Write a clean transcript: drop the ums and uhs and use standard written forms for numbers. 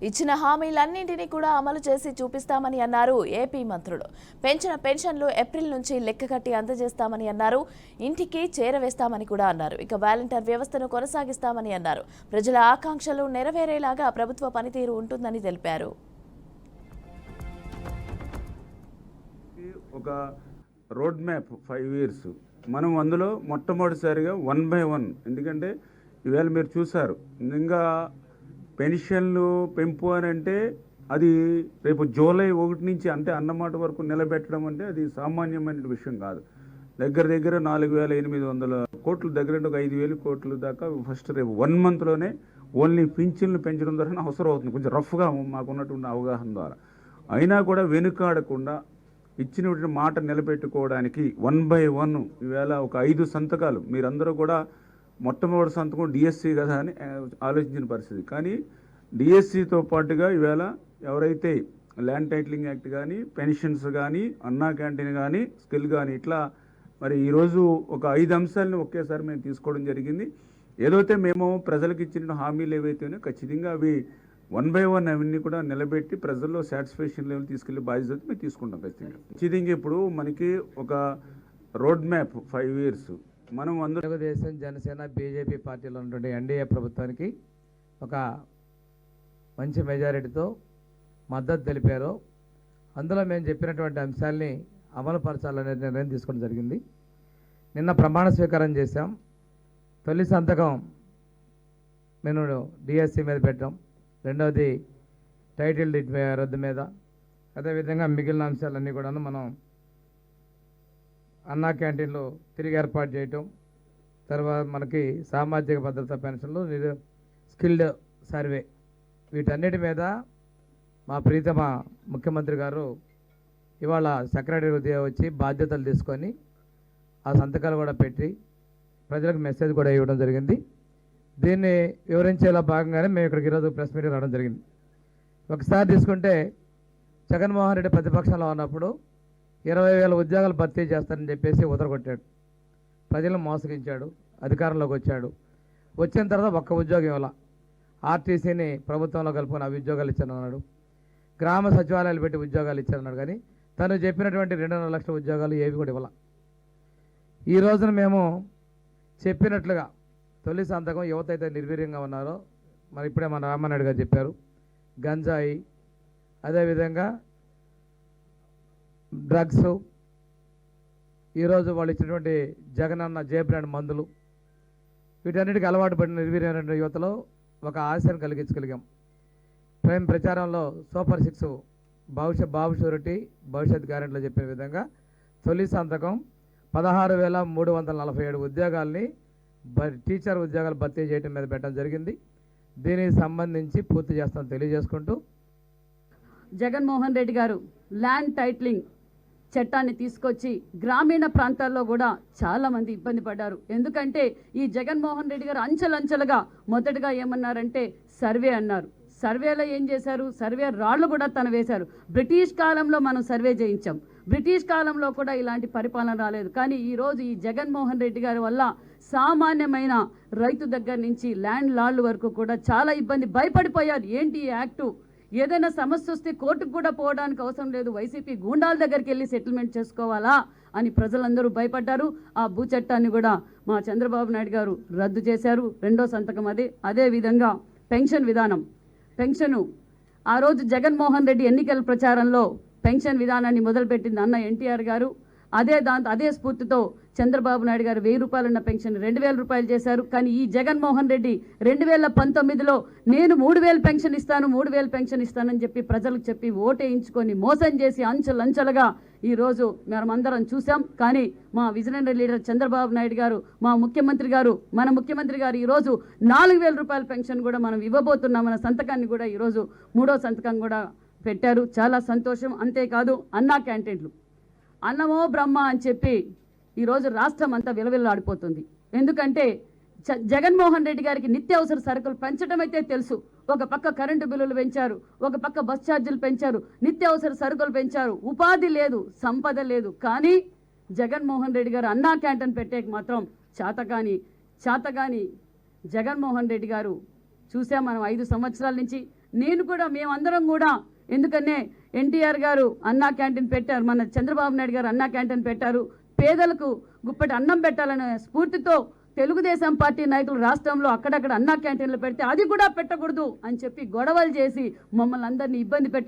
ఇచ్చిన హామీలన్నింటినీ కూడా అమలు చేసి చూపిస్తామని అన్నారు ఏపీ మంత్రులు. పెంచిన పెన్షన్లు ఏప్రిల్ నుంచి లెక్కగట్టి అందజేస్తామని అన్నారు. ఇంటికి చేరవేస్తామని కూడా అన్నారు. ఇక వాలంటీర్ వ్యవస్థను కొనసాగిస్తామని అన్నారు. ప్రజల ఆకాంక్షలు నెరవేరేలాగా ప్రభుత్వ పనితీరు ఉంటుందని తెలిపారు. ఒక రోడ్ మ్యాప్ 5 years మనం అందులో మొట్టమొదటిసారిగా 1 by 1, ఎందుకంటే ఈవేళ మీరు చూసారు ఇంకా పెన్షన్లు పెంపు అని అంటే అది రేపు జూలై 1 నుంచి అంటే అన్నమాట వరకు నిలబెట్టడం అంటే అది సామాన్యమైన విషయం కాదు. దగ్గర 4,800 కోట్లు, దగ్గర ఒక 5,000 కోట్ల దాకా ఫస్ట్ రేపు 1 monthలోనే ఓన్లీ పింఛన్లు పెంచడం ద్వారా అవసరం అవుతుంది. కొంచెం రఫ్గా మాకున్నటువంటి అవగాహన ద్వారా అయినా కూడా వెనుకాడకుండా ఇచ్చినటువంటి మాట నిలబెట్టుకోవడానికి 1 by 1 ఈవేళ ఒక 5 సంతకాలు మీరందరూ కూడా మొట్టమొదటి సంతకం డిఎస్సి కదా అని ఆలోచించిన పరిస్థితి. కానీ డిఎస్సితో పాటుగా ఈవేళ ఎవరైతే ల్యాండ్ టైటిలింగ్ యాక్ట్ కానీ, పెన్షన్స్ కానీ, అన్నా క్యాంటీన్ కానీ, స్కిల్ కానీ, ఇట్లా మరి ఈరోజు ఒక 5 అంశాలను ఒకేసారి మేము తీసుకోవడం జరిగింది. ఏదైతే మేము ప్రజలకు ఇచ్చిన హామీలు ఏవైతేనో ఖచ్చితంగా అవి 1 by 1 అవన్నీ కూడా నిలబెట్టి ప్రజల్లో సాటిస్ఫాక్షన్ లెవెల్ తీసుకెళ్లే బాధ్యత మేము తీసుకుంటాం ఖచ్చితంగా. ఖచ్చితంగా ఇప్పుడు మనకి ఒక రోడ్ మ్యాప్ 5 years మనం అందరూ తెలుగుదేశం, జనసేన, బీజేపీ పార్టీలో ఉన్నటువంటి ఎన్డీఏ ప్రభుత్వానికి ఒక మంచి మెజారిటీతో మద్దతు తెలిపారు. అందులో మేము చెప్పినటువంటి అంశాలని అమలుపరచాలనే నిర్ణయం తీసుకోవడం జరిగింది. నిన్న ప్రమాణ స్వీకారం చేశాం. తొలి సంతకం మేము డిఎస్సి మీద పెట్టాం. రెండవది టైటిల్ రద్దు మీద, అదేవిధంగా మిగిలిన అంశాలన్నీ కూడా మనం అన్నా క్యాంటీన్లు తిరిగి ఏర్పాటు చేయటం, తర్వాత మనకి సామాజిక భద్రత పెన్షన్లు, స్కిల్డ్ సర్వే, వీటన్నిటి మీద మా ప్రీతమ ముఖ్యమంత్రి గారు ఇవాళ సెక్రటరీ వచ్చి బాధ్యతలు తీసుకొని ఆ సంతకాలు కూడా పెట్టి ప్రజలకు మెసేజ్ కూడా ఇవ్వడం జరిగింది. దీన్ని వివరించేలా భాగంగానే మేము ఇక్కడికి ఈరోజు ప్రెస్ మీటింగ్ రావడం జరిగింది. ఒకసారి తీసుకుంటే జగన్మోహన్ రెడ్డి ప్రతిపక్షంలో ఉన్నప్పుడు 20,000 ఉద్యోగాలు భర్తీ చేస్తారని చెప్పేసి ఉదరగొట్టాడు. ప్రజలను మోసగించాడు. అధికారంలోకి వచ్చాడు. వచ్చిన తర్వాత ఒక్క ఉద్యోగం ఇవ్వాల. ఆర్టీసీని ప్రభుత్వంలో కలుపుకొని అవి ఉద్యోగాలు ఇచ్చానన్నాడు. గ్రామ సచివాలయాలు పెట్టి ఉద్యోగాలు ఇచ్చారన్నాడు. కానీ తను చెప్పినటువంటి 2.5 లక్షల ఉద్యోగాలు ఏవి కూడా ఇవ్వాల. ఈ రోజున మేము చెప్పినట్లుగా తొలి సంతకం యువత అయితే నిర్వీర్యంగా ఉన్నారో మరి ఇప్పుడే మన రామానాయుడు గారు చెప్పారు. గంజాయి, అదేవిధంగా డ్రగ్స్, ఈరోజు వాళ్ళు ఇచ్చినటువంటి జగనన్న జే బ్రాండ్ మందులు, వీటన్నిటికీ అలవాటు పడిన నిర్వీర్యమైన యువతలో ఒక ఆశను కలిగించగలిగాం. ప్రేమ ప్రచారంలో సూపర్ 6 బాబు షూరిటీ భవిష్యత్ గ్యారెంటీలో చెప్పిన విధంగా తొలి సంతకం 16,347 ఉద్యోగాల్ని టీచర్ ఉద్యోగాలు భర్తీ చేయడం మీద పెట్టడం జరిగింది. దీనికి సంబంధించి పూర్తి చేస్తామని తెలియజేసుకుంటూ, జగన్మోహన్ రెడ్డి గారు ల్యాండ్ టైటిలింగ్ చట్టాన్ని తీసుకొచ్చి గ్రామీణ ప్రాంతాల్లో కూడా చాలామంది ఇబ్బంది పడ్డారు. ఎందుకంటే ఈ జగన్మోహన్ రెడ్డి గారు అంచెలంచెలుగా మొదటగా ఏమన్నారంటే సర్వే అన్నారు. సర్వేలో ఏం చేశారు? సర్వే రాళ్లు కూడా తను వేశారు. బ్రిటిష్ కాలంలో మనం సర్వే చేయించాం. బ్రిటిష్ కాలంలో కూడా ఇలాంటి పరిపాలన రాలేదు. కానీ ఈరోజు ఈ జగన్మోహన్ రెడ్డి గారి వల్ల సామాన్యమైన రైతు దగ్గర నుంచి ల్యాండ్ లార్డ్ల వరకు కూడా చాలా ఇబ్బంది, భయపడిపోయారు. ఏంటి ఈ యాక్టు? ఏదైనా సమస్య వస్తే కోర్టుకు కూడా పోవడానికి అవసరం లేదు, వైసీపీ గూండాల దగ్గరికి వెళ్ళి సెటిల్మెంట్ చేసుకోవాలా అని ప్రజలందరూ భయపడ్డారు. ఆ భూ చట్టాన్ని కూడా మా చంద్రబాబు నాయుడు గారు రద్దు చేశారు. రెండో సంతకం అదే విధంగా పెన్షన్ విధానం, పెన్షను ఆ రోజు జగన్మోహన్ రెడ్డి ఎన్నికల ప్రచారంలో పెన్షన్ విధానాన్ని మొదలుపెట్టింది అన్న ఎన్టీఆర్ గారు. అదే స్ఫూర్తితో చంద్రబాబు నాయుడు గారు 1,000 రూపాయలున్న పెన్షన్ 2,000 రూపాయలు చేశారు. కానీ ఈ జగన్మోహన్ రెడ్డి 2019లో నేను 3,000 పెన్షన్ ఇస్తాను, 3,000 పెన్షన్ ఇస్తానని చెప్పి ప్రజలకు చెప్పి ఓటేయించుకొని మోసం చేసి అంచెలంచెలుగా ఈరోజు మనమందరం చూసాం. కానీ మా విజనరీ లీడర్ చంద్రబాబు నాయుడు గారు, మన ముఖ్యమంత్రి గారు ఈరోజు 4,000 రూపాయల పెన్షన్ కూడా మనం ఇవ్వబోతున్నామన్న సంతకాన్ని కూడా ఈరోజు 3వ సంతకం కూడా పెట్టారు. చాలా సంతోషం. అంతేకాదు అన్నా క్యాంటీన్లు, అన్నమో బ్రహ్మ అని చెప్పి ఈరోజు రాష్ట్రం అంతా విలవిల్లాడిపోతుంది. ఎందుకంటే జగన్మోహన్ రెడ్డి గారికి నిత్యావసర సరుకులు పెంచడం అయితే తెలుసు. ఒక పక్క కరెంటు బిల్లులు పెంచారు, ఒక పక్క బస్ ఛార్జీలు పెంచారు, నిత్యావసర సరుకులు పెంచారు, ఉపాధి లేదు, సంపద లేదు. కానీ జగన్మోహన్ రెడ్డి గారు అన్నా క్యాంటీన్ పెట్టేకి మాత్రం చాతగాని జగన్మోహన్ రెడ్డి గారు చూసాం మనం 5 సంవత్సరాల నుంచి నేను కూడా మేమందరం కూడా ఎందుకనే ఎన్టీఆర్ గారు అన్నా క్యాంటీన్ పెట్టారు, మన చంద్రబాబు నాయుడు గారు అన్నా క్యాంటీన్ పెట్టారు, పేదలకు గుప్పటి అన్నం పెట్టాలనే స్ఫూర్తితో తెలుగుదేశం పార్టీ నాయకులు రాష్ట్రంలో అక్కడక్కడ అన్నా క్యాంటీన్లు పెడితే అది కూడా పెట్టకూడదు అని చెప్పి గొడవలు చేసి మమ్మల్ని అందరినీ ఇబ్బంది పెట్టారు.